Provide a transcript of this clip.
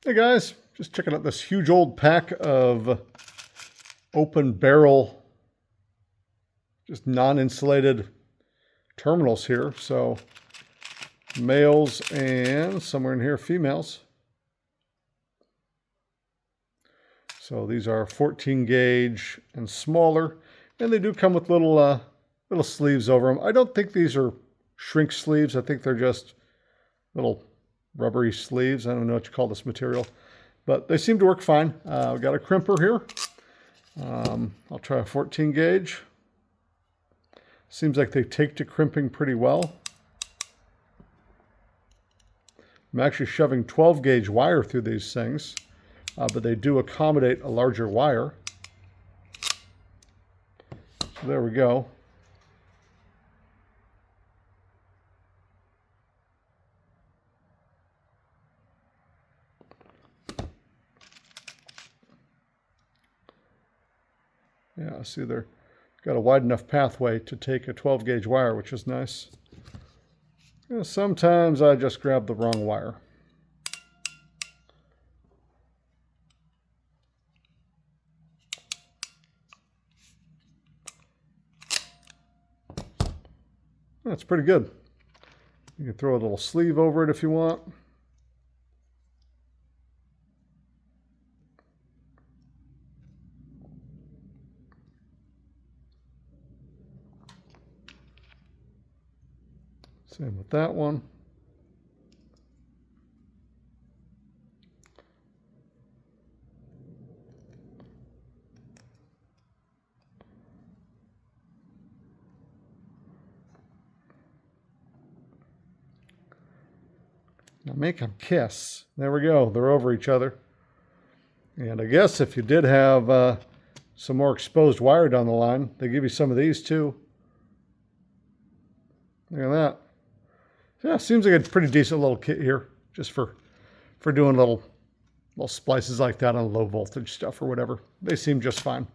Hey guys, just checking out this huge old pack of open barrel, just non-insulated terminals here. So males and somewhere in here females. So these are 14 gauge and smaller, and they do come with little sleeves over them. I don't think these are shrink sleeves. I think they're just little rubbery sleeves. I don't know what you call this material, but they seem to work fine. We've got a crimper here. I'll try a 14 gauge. Seems like they take to crimping pretty well. I'm actually shoving 12 gauge wire through these things, but they do accommodate a larger wire. So there we go. Yeah, see, they're got a wide enough pathway to take a 12 gauge wire, which is nice. You know, sometimes I just grab the wrong wire. That's pretty good. You can throw a little sleeve over it if you want. Same with that one. Now make them kiss. There we go. They're over each other. And I guess if you did have some more exposed wire down the line, they give you some of these too. Look at that. Yeah, seems like a pretty decent little kit here, just for doing little splices like that on low voltage stuff or whatever. They seem just fine.